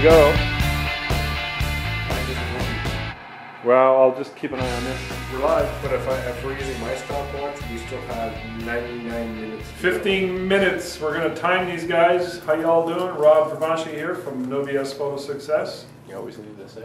go. Well, I'll just keep an eye on this. We're live. But if we're using my stopwatch, we still have 99 minutes. 15 minutes. We're going to time these guys. How y'all doing? Rob Pravanshy here from NoBS Photo Success. You always leave this, eh?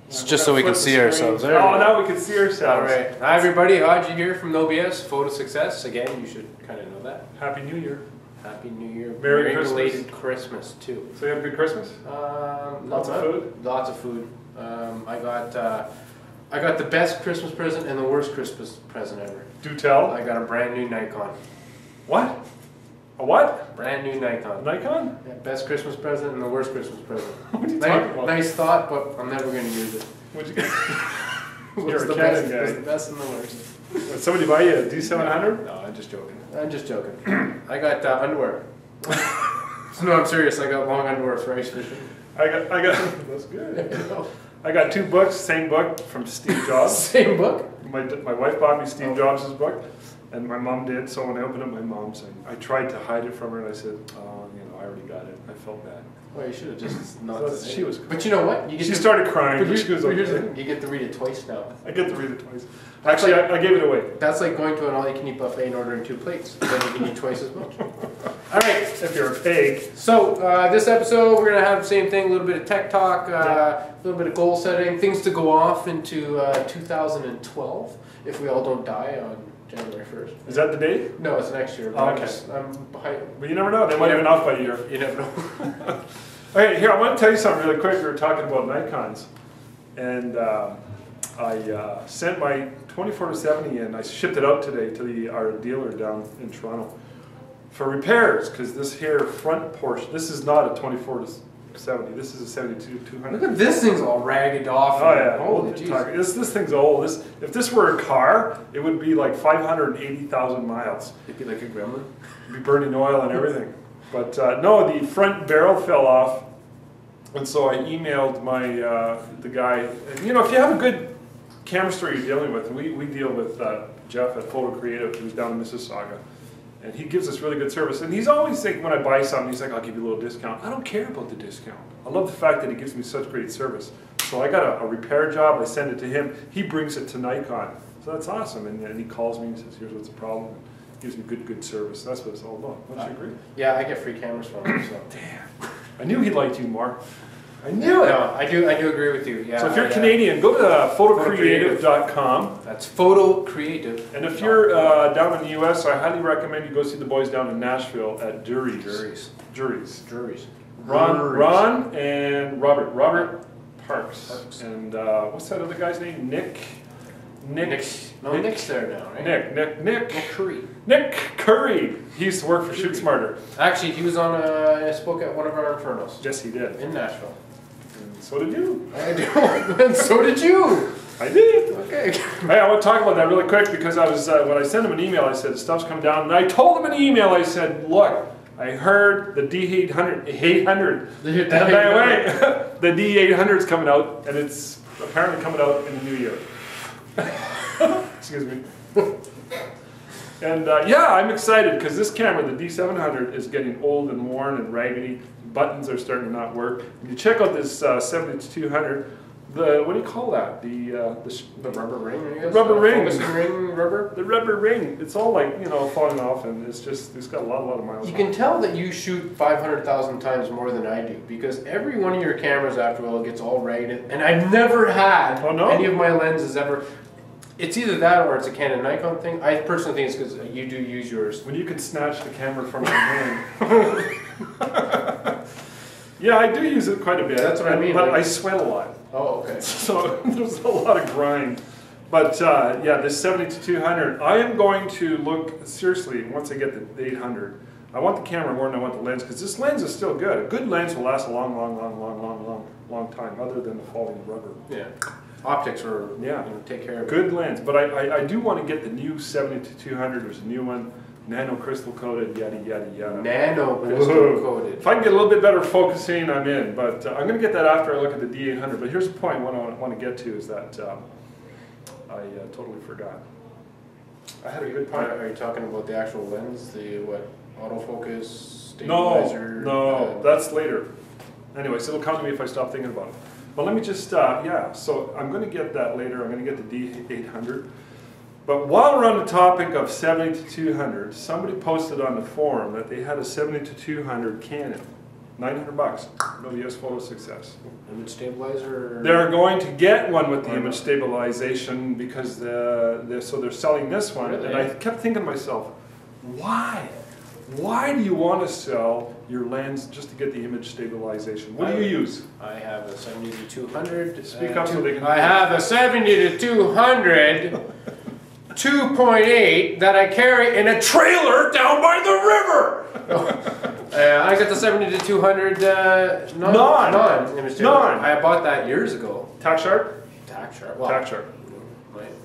It's just so we can see ourselves. Oh, now we can see ourselves. Alright. Hi everybody, Haji here from NoBS Photo Success. Again, you should kind of know that. Happy New Year. Happy New Year. Merry Christmas. Belated Christmas too. So you have a good Christmas? Lots of food? Lots of food. I got the best Christmas present and the worst Christmas present ever. Do tell. I got a brand new Nikon. What? A what? Brand new Nikon. Nikon? Yeah, best Christmas present and the worst Christmas present. What are you talking about? Nice thought, but I'm never going to use it. What'd you get? What's the best? What's the best and the worst? Did somebody buy you a D700? No, I'm just joking. I'm just joking. I got underwear. No, I'm serious. I got long underwear for ice fishing. I got. That's good. I got 2 books. Same book from Steve Jobs. Same book. My wife bought me Steve Jobs' book, and my mom did. So when I opened up my mom's, I tried to hide it from her, and I said, "Oh, I already got it." I felt bad. Well, you should have just not. So she was. But you know what? She started crying. But she was okay. You get to read it twice now. I get to read it twice. Actually, I gave it away. That's like going to an all-you-can-eat buffet and ordering 2 plates. Then you can eat twice as much. All right. If you're a pig. So this episode, we're gonna have the same thing: a little bit of tech talk, a little bit of goal setting, things to go off into 2012 if we all don't die on January 1st. Is that the date? No, it's next year. Oh, okay. But you never know. They might have been off by a year. You never know. Okay, here, I want to tell you something really quick. We were talking about Nikons. And I sent my 24-70 in. I shipped it out today to our dealer down in Toronto for repairs, because this here front portion, this is not a 24-70. This is a 72-200. Look at this thing's all ragged off. Oh yeah, holy this thing's old. If this were a car, it would be like 580,000 miles. It'd be like a gremlin. It'd be burning oil and everything. But no, the front barrel fell off, and so I emailed the guy. And, if you have a good camera store you're dealing with, we deal with Jeff at Photo Creative, who's down in Mississauga. And he gives us really good service. And he's always thinking when I buy something, he's like, I'll give you a little discount. I don't care about the discount. I love the fact that he gives me such great service. So I got a repair job, I send it to him, he brings it to Nikon. So that's awesome. And he calls me and says, here's what's the problem. And gives me good service. That's what it's all about. Don't you agree? Yeah, I get free cameras from him. So. Damn. I knew he liked you more. I knew it. No, I do agree with you. Yeah. So if you're Canadian, go to photocreative.com. That's Photo Creative. And if you're down in the U.S., I highly recommend you go see the boys down in Nashville at Juries. Ron and Robert Parks. And what's that other guy's name? Nick. Nick's there now, right? Nick Curry. Nick Curry. He used to work for Shoot Smarter. Actually, he was on. Spoke at one of our infernos. Yes, he did. In Nashville. And so did you. I do. And so did you. I did. Okay. Hey, I want to talk about that really quick because I was when I sent him an email, I said stuff's coming down, and I told him in the email, I said, look, I heard the D800, and by the way, the D800's coming out, and it's apparently coming out in the new year. Excuse me. And yeah, I'm excited because this camera, the D700, is getting old and worn and raggedy. Buttons are starting to not work. If you check out this 70-200, what do you call that? The rubber ring, I guess? Rubber ring. Rubber? The rubber ring. It's all like, falling off, and it's got a lot of miles. You can tell that you shoot 500,000 times more than I do, because every one of your cameras after a while gets all ragged, and I've never had any of my lenses ever. It's either that or it's a Canon Nikon thing. I personally think it's because you do use yours. When you can snatch the camera from your hand. Yeah, I do use it quite a bit. That's what I mean. But I sweat a lot. Oh, okay. So there's a lot of grind. But yeah, this 70-200, I am going to look seriously once I get the 800. I want the camera more than I want the lens, because this lens is still good. A good lens will last a long time, other than the falling rubber. Yeah. Optics are, take care of it. Good lens, but I do want to get the new 70-200. There's a new one, nano crystal coated, yada yada yada. Nano crystal coated. If I can get a little bit better focusing, I'm in. But I'm going to get that after I look at the D800. But here's the point. What I want to get to is that I totally forgot. I had a good point. Are you talking about the actual lens, the autofocus, No, stabilizer? no, that's later. Anyways, it'll come to me if I stop thinking about it. But let me just, yeah, so I'm going to get that later. I'm going to get the D800. But while we're on the topic of 70 to 200, somebody posted on the forum that they had a 70 to 200 Canon. $900. No US photo success. Image stabilizer? They're going to get one with the image stabilization because they're selling this one. Really? And I kept thinking to myself, why? Why do you want to sell your lens just to get the image stabilization? What do you use? I have a 70 to 200. Speak up so they can. I have a 70 to 200 2.8 that I carry in a trailer down by the river. I got the 70 to 200 non image stabilizer. I bought that years ago. Tack Sharp? Tack Sharp. Well, Tack Sharp.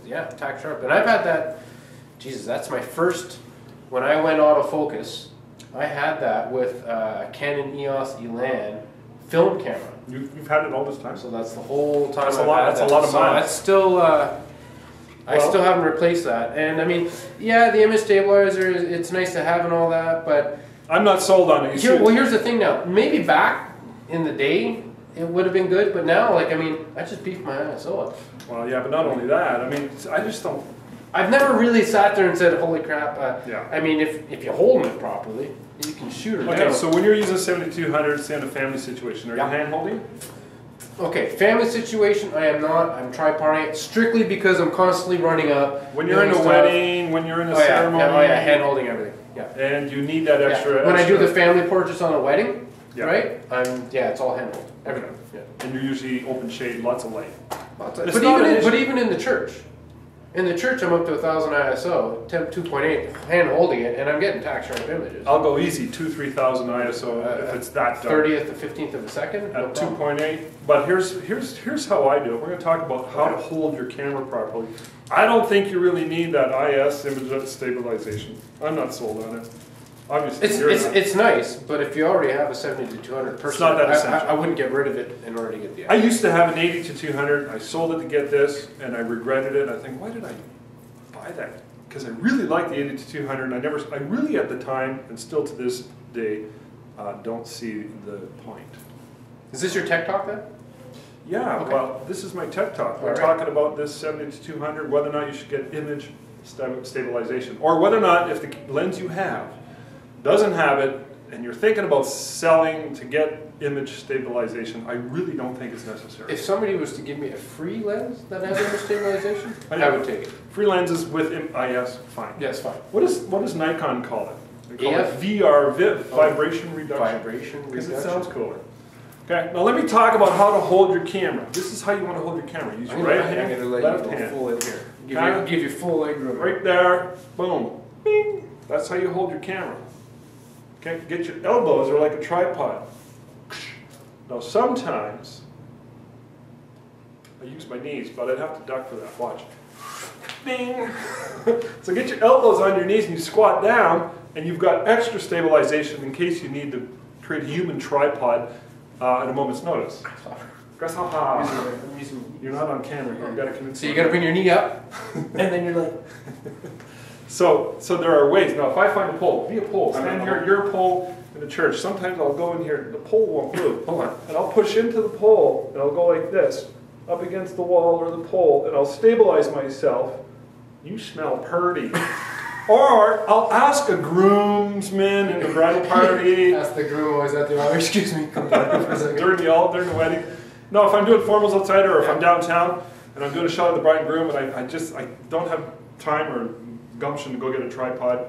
Yeah, Tack Sharp. And I've had that. Jesus, that's my first. When I went autofocus, I had that with Canon EOS Elan film camera. You've had it all this time? So that's the whole time. That's a lot of money. That's still. I still haven't replaced that. And I mean, yeah, the image stabilizer, it's nice to have and all that, but I'm not sold on it. Well, here's the thing now. Maybe back in the day, it would have been good, but now, like, I mean, I just beefed my ISO up. Well, yeah, but not only that. I mean, I just don't. I've never really sat there and said, holy crap. Yeah. I mean, if you hold it properly, you can shoot it. Okay, so when you're using 7200, say in a family situation, are you hand holding? Okay, family situation, I am not. I'm tripoding it strictly because I'm constantly running up. When you're in a wedding, when you're in a ceremony. Yeah, hand holding everything. Yeah. And you need that extra. When I do the family portraits on a wedding, yeah. Right? It's all hand hold. Everything. Yeah. And you're usually open shade, lots of light. But even in the church. In the church, I'm up to 1000 ISO, temp 2.8, hand holding it, and I'm getting tack sharp images. I'll go easy, 2,000-3,000 ISO if it's that dark. 30th to 15th of a second. At 2.8. But here's how I do it. We're going to talk about how to hold your camera properly. I don't think you really need that IS image stabilization. I'm not sold on it. Obviously, it's nice, but if you already have a 70 to 200 person, it's not that essential. I wouldn't get rid of it in order to get the. I used to have an 80 to 200. I sold it to get this, and I regretted it. I think, why did I buy that? Because I really liked the 80 to 200, and I really at the time, and still to this day, don't see the point. Is this your tech talk then? Yeah. Okay. Well, this is my tech talk. We're talking about this 70 to 200, whether or not you should get image stabilization, or whether or not if the lens you have doesn't have it, and you're thinking about selling to get image stabilization, I really don't think it's necessary. If somebody was to give me a free lens that has image stabilization, I would take it. Free lenses with IS, fine. Yes, fine. What does Nikon call it? They call it VR, vibration reduction. Vibration reduction. Because it sounds cooler. Okay, now let me talk about how to hold your camera. This is how you want to hold your camera. Use your right hand, left hand. Full in here. Give you full leg room. Right there, boom, bing. That's how you hold your camera. Okay, get your elbows are like a tripod. Now sometimes, I use my knees, but I'd have to duck for that, watch. Bing! So get your elbows on your knees and you squat down, and you've got extra stabilization in case you need to create a human tripod at a moment's notice. Grasshopper. You're not on camera here, you've got to convince So you got to bring your knee up, and then you're like... So there are ways. Now, if I find a pole, be a pole. Stand here, you're a pole in the church. Sometimes I'll go in here, the pole won't move. Hold on. And I'll push into the pole, and I'll go like this, up against the wall or the pole, and I'll stabilize myself. You smell purty. Or I'll ask a groomsman in the bridal party. Ask the groom, is that the excuse me, come down for a second. during the wedding. No, if I'm doing formals outside or if I'm downtown and I'm doing a shot of the bride and groom and I don't have time or gumption to go get a tripod,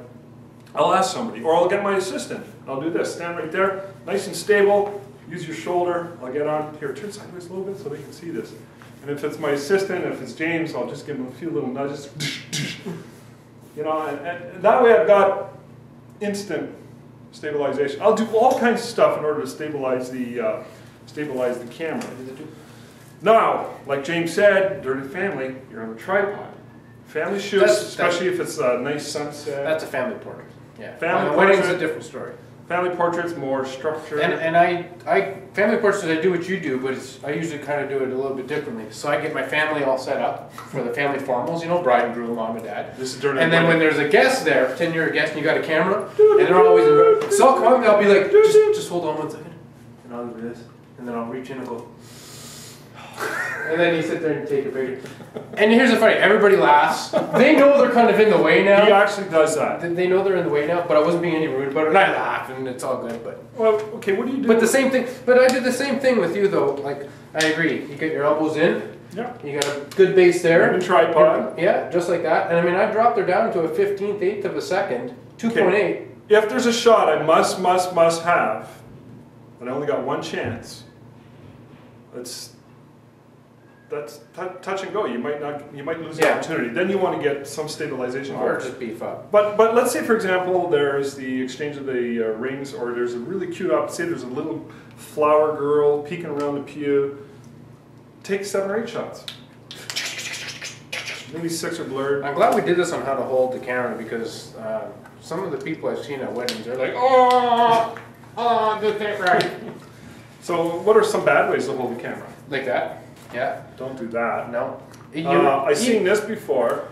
I'll ask somebody, or I'll get my assistant. I'll do this, stand right there, nice and stable, use your shoulder, I'll get on, here, turn sideways a little bit so they can see this. And if it's my assistant, if it's James, I'll just give him a few little nudges. You know, and that way I've got instant stabilization. I'll do all kinds of stuff in order to stabilize the camera. Now, like James said, during the family, you're on a tripod. Family shoots, especially if it's a nice sunset. That's a family portrait. Yeah. Family wedding's a different story. Family portraits, more structured. And I family portraits, I do what you do, but I usually kind of do it a little bit differently. So I get my family all set up for the family formals, you know, bride and groom, mom and dad. This is during and then when there's a guest there, pretend you're a guest and you got a camera, and they're always in. So I'll come and I'll be like, just hold on one second, and I'll do this. and then I'll reach in and go, and then you sit there and take a picture. And here's the funny, everybody laughs. They know they're kind of in the way now. He actually does that. They know they're in the way now, but I wasn't being any rude about it, and I laugh, and it's all good, but. Well, okay, what do you do? But the same thing, but I did the same thing with you though, like, I agree, you get your elbows in. Yeah. You got a good base there. And a tripod. Yeah, just like that. And I mean, I dropped her down to a 15th, eighth of a second, 2.8. Okay. If there's a shot I must have, and I only got one chance, that's touch and go. You might lose the opportunity. Then you want to get some stabilization. Or just beef up. But let's say, for example, there's the exchange of the rings, or there's a really cute say there's a little flower girl peeking around the pew. Take 7 or 8 shots. Maybe 6 are blurred. I'm glad we did this on how to hold the camera, because some of the people I've seen at weddings are like, oh, this ain't right. So what are some bad ways to hold the camera? Like that? Yeah. Don't do that. No. I've seen this before,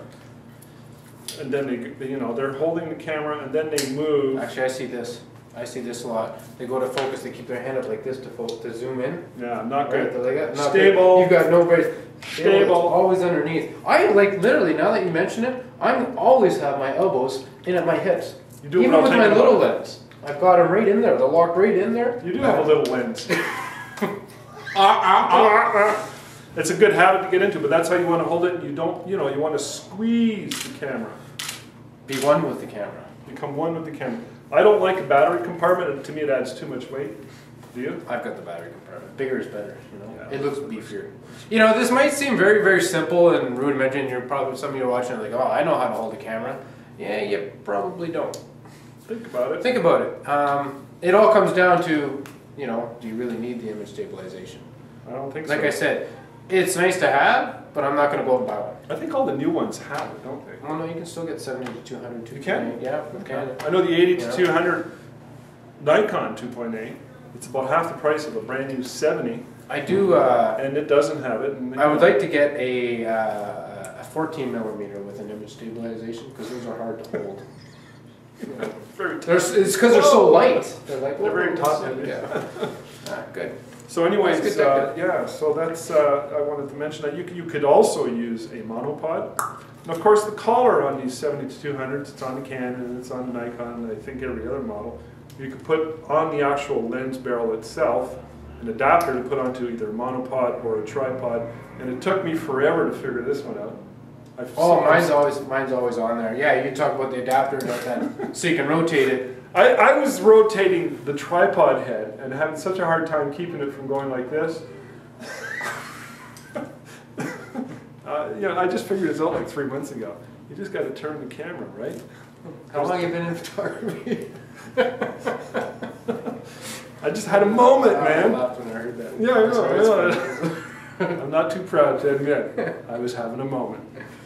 and then they're holding the camera and then they move. Actually, I see this. I see this a lot. They go to focus, they keep their hand up like this to zoom in. Yeah, not good. Right, like that. Stable. Good. You've got no brace. Stable. Always underneath. I like literally, now that you mention it, I always have my elbows in at my hips. You do. Even with my little lens. I've got them right in there. They're locked right in there. You do have a little lens. It's a good habit to get into, but that's how you want to hold it. You don't, you want to squeeze the camera. Be one with the camera. Become one with the camera. I don't like a battery compartment. To me, it adds too much weight. Do you? I've got the battery compartment. Bigger is better. Yeah. It looks beefier. This might seem very, very simple and rudimentary. You're probably some of you are watching are like, oh, I know how to hold a camera. Yeah, you probably don't. Think about it. Think about it. It all comes down to, do you really need the image stabilization? I don't think so. Like I said, it's nice to have, but I'm not going to go and buy one. I think all the new ones have it, don't they? Well, no, you can still get 70 to 200. You can? Yeah, you can. I know the 80 to 200 Nikon 2.8. It's about half the price of a brand new 70. I do. And it doesn't have it. And I would like to get a 14 millimeter with an image stabilization, because those are hard to hold. It's because they're so light. They're like they're very top heavy. Yeah. Good. So anyways, yeah, so that's, I wanted to mention that you could also use a monopod. And of course the collar on these 70 to 200s, it's on the Canon, it's on the Nikon, I think every other model. You could put on the actual lens barrel itself an adapter to put onto either a monopod or a tripod. And it took me forever to figure this one out. Mine's always on there. Yeah, you talk about the adapter and that, so you can rotate it. I was rotating the tripod head and having such a hard time keeping it from going like this. I just figured this out like 3 months ago. You just got to turn the camera, right? How long have you been in photography? I just had a moment, man. I laughed when I heard that. Yeah, I know. I'm not too proud to admit I was having a moment.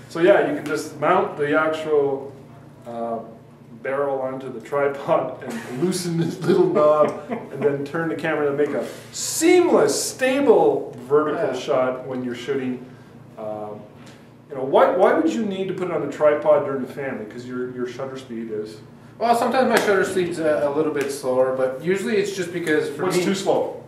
So yeah, you can just mount the actual barrel onto the tripod and loosen this little knob and then turn the camera to make a seamless, stable vertical shot when you're shooting. Why would you need to put it on a tripod during the family? Because your shutter speed is... Well, sometimes my shutter speed's a little bit slower, but usually it's just because for me... What's too slow?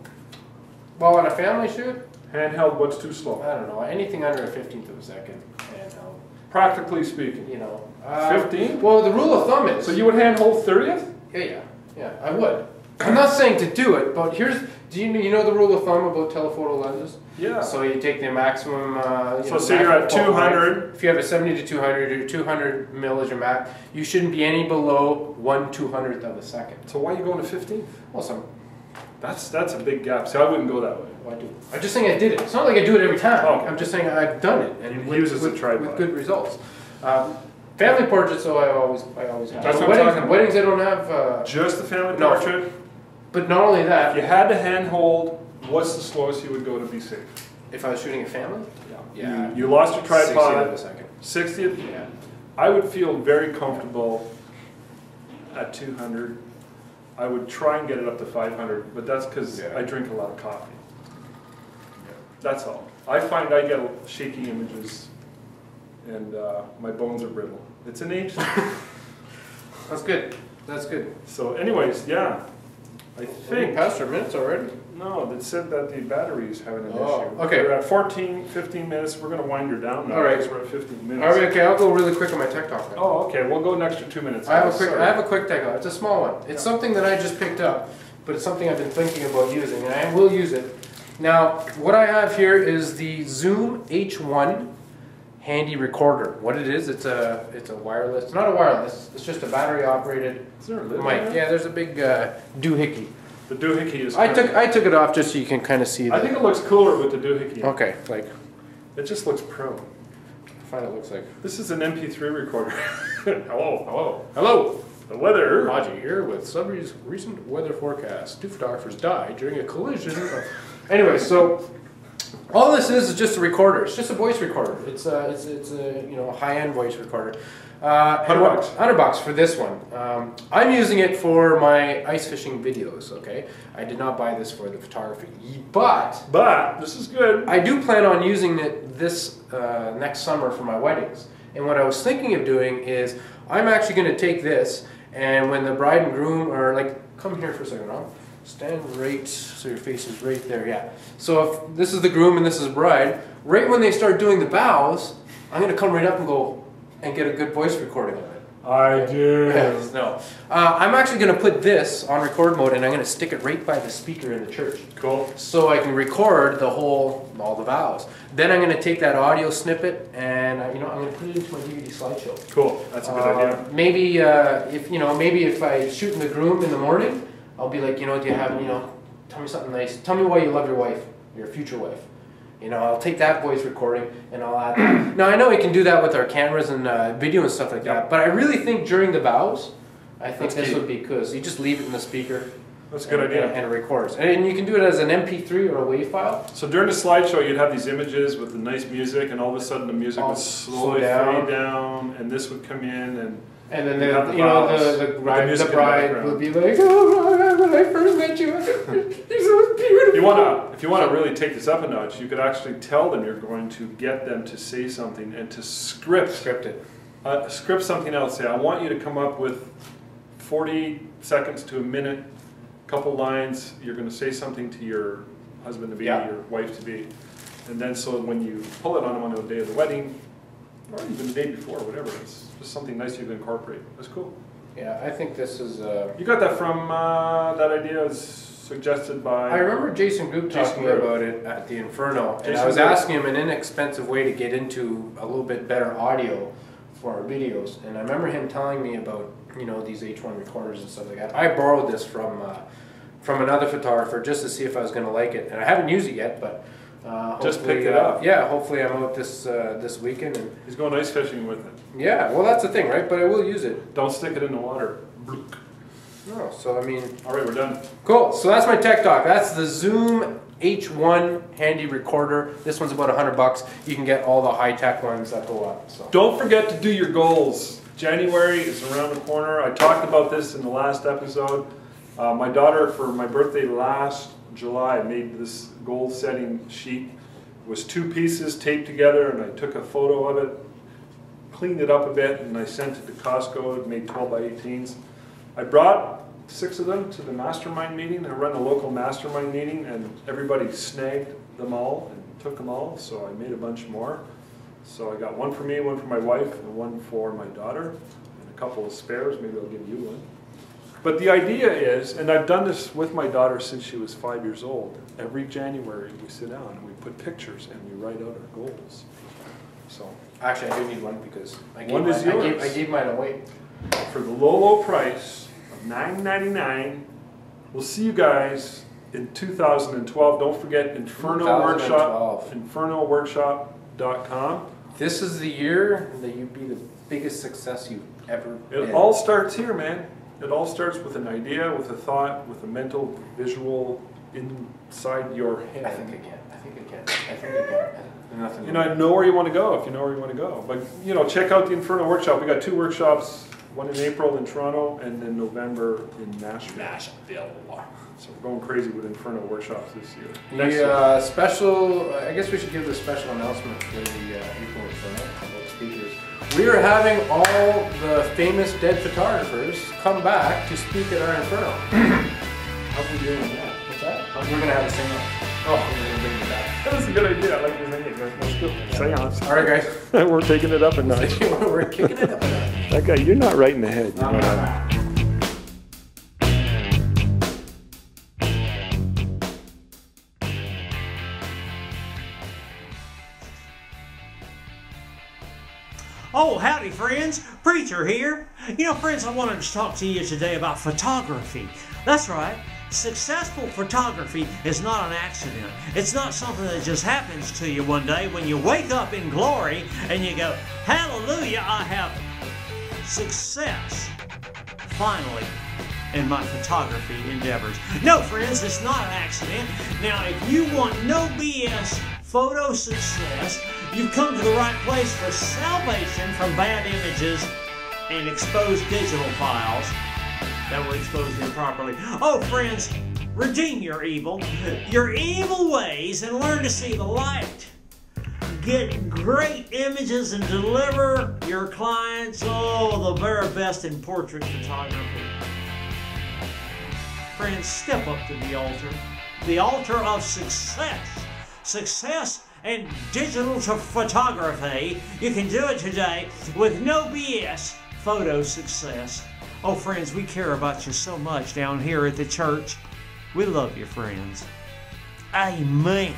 Well, on a family shoot? Handheld, what's too slow? I don't know. Anything under a 15th of a second, handheld. Practically speaking. 15? Well, the rule of thumb is... So you would handhold 30th? Yeah, I would. I'm not saying to do it, but do you know the rule of thumb about telephoto lenses? Yeah. So you take the maximum... so you're at 200. If you have a 70 to 200 or 200 mil as your max, you shouldn't be any below 1/200th of a second. So why are you going to 15th? Well, that's a big gap. See, I wouldn't go that way. Well, I'm just saying I did it. It's not like I do it every time. Oh. I'm just saying I've done it and use as a tripod with good results. Family portraits, though, I always have. That's what I'm talking about. Weddings, I don't have. Just the family portrait. But not only that. If you had to handhold, what's the slowest you would go to be safe? If I was shooting a family? Yeah. You lost your tripod. 60th of a second. 60th? Yeah. I would feel very comfortable at 200. I would try and get it up to 500, but that's because I drink a lot of coffee. That's all. I find I get shaky images and my bones are brittle. It's an age thing. That's good. That's good. So anyways, yeah. I think... Past our minutes already. No, it said that the battery is having an issue. Okay. We're at 15 minutes. We're going to wind her down now. All right. Because we're at 15 minutes. All right, okay, I'll go really quick on my tech talk. Oh, okay. We'll go an extra 2 minutes. I have a quick tech talk. It's a small one. It's something that I just picked up, but it's something I've been thinking about using, and I will use it. Now, what I have here is the Zoom H1 handy recorder. What it is, it's a wireless. It's not a wireless. It's just a battery operated mic. Yeah, there's a big doohickey. The doohickey is. I took it off just so you can kind of see. I think it looks cooler with the doohickey. Okay, like it just looks pro. Find it looks like. This is an MP3 recorder. Hello. The weather. Raji here with Sudbury's recent weather forecast. 2 photographers died during a collision. Anyway, so all this is just a recorder. It's just a voice recorder. It's a high-end voice recorder. $100. $100 for this one. I'm using it for my ice fishing videos. Okay, I did not buy this for the photography, but this is good. I do plan on using it this next summer for my weddings. And what I was thinking of doing is I'm actually going to take this, and when the bride and groom are like, come here for a second, Ron. Stand right so your face is right there. Yeah. So if this is the groom and this is bride, right when they start doing the bows, I'm going to come right up and go and get a good voice recording of it. I do. Yes, no. I'm actually going to put this on record mode, and I'm going to stick it right by the speaker in the church. Cool. So I can record all the vows. Then I'm going to take that audio snippet, and I'm going to put it into my DVD slideshow. Cool. That's a good idea. Maybe if I shoot the groom in the morning, I'll be like, do you have, tell me something nice. Tell me why you love your wife, your future wife. I'll take that voice recording and I'll add that. Now, I know we can do that with our cameras and video and stuff like that, but I really think during the vows, I think this would be good. So you just leave it in the speaker. That's a good idea. And it records. And you can do it as an MP3 or a WAV file. So during the slideshow, you'd have these images with the nice music, and all of a sudden the music would slowly fade down, and this would come in, and then the bride would be like, oh, when I first met you, you're so beautiful. If you want to really take this up a notch, you could actually tell them you're going to get them to say something and to script it. Script something else. Say, I want you to come up with 40 seconds to a minute, couple lines. You're going to say something to your husband-to-be, your wife-to-be. And then so when you pull it on the day of the wedding, or even the day before, whatever, it's just something nice you can incorporate. That's cool. Yeah, I think this is... You got that from, that idea was suggested by... I remember Jason Group talking about it at the Inferno, and I was asking him an inexpensive way to get into a little bit better audio for our videos, and I remember him telling me about, these H1 recorders and stuff like that. I borrowed this from another photographer just to see if I was going to like it, and I haven't used it yet, but... just pick it up. Yeah, hopefully I'm out this weekend. And he's going ice fishing with it. Yeah, well that's the thing, right? But I will use it. Don't stick it in the water. No, so I mean... All right, we're done. Cool, so that's my tech talk. That's the Zoom H1 handy recorder. This one's about $100. You can get all the high-tech ones that go up. So. Don't forget to do your goals. January is around the corner. I talked about this in the last episode. My daughter, for my birthday last July, made this goal setting sheet. It was 2 pieces taped together, and I took a photo of it, cleaned it up a bit, and I sent it to Costco. It made 12 by 18s. I brought 6 of them to the mastermind meeting. I run a local mastermind meeting, and everybody snagged them all and took them all, so I made a bunch more. So I got one for me, one for my wife, and one for my daughter, and a couple of spares. Maybe I'll give you one. But the idea is, and I've done this with my daughter since she was 5 years old, every January we sit down and we put pictures and we write out our goals. So actually, I do need one because I gave mine away. For the low price of $9.99, we'll see you guys in 2012. Don't forget Inferno Workshop, infernoworkshop.com. This is the year that you be the biggest success you've ever been. It all starts here, man. It all starts with an idea, with a thought, with a mental visual inside your head. I think I can. Nothing. I know where you want to go if you know where you want to go. But check out the Inferno Workshop. We got 2 workshops, one in April in Toronto and in November in Nashville. So we're going crazy with Inferno Workshops this year. The special, I guess we should give the special announcement for the April Inferno about speakers. We are having all the famous dead photographers come back to speak at our Inferno. How are we doing that? What's that? We're gonna have a sing-off. Oh, we're gonna bring it back. That was a good idea. I like your thinking. Let's go. Seance. All right, guys. We're taking it up a notch. We're kicking it up a notch. That guy, you're not right in the head. You know what I mean? Oh, howdy friends, Preacher here. You know friends, I wanted to talk to you today about photography. That's right, successful photography is not an accident. It's not something that just happens to you one day when you wake up in glory and you go, hallelujah, I have success, finally, in my photography endeavors. No friends, it's not an accident. Now if you want no BS photo success, you've come to the right place for salvation from bad images and exposed digital files that will expose you improperly. Oh, friends, redeem your evil ways, and learn to see the light. Get great images and deliver your clients, the very best in portrait photography. Friends, step up to the altar of success. Success and digital photography. You can do it today with no BS photo success. Oh friends, we care about you so much down here at the church. We love you friends. Amen.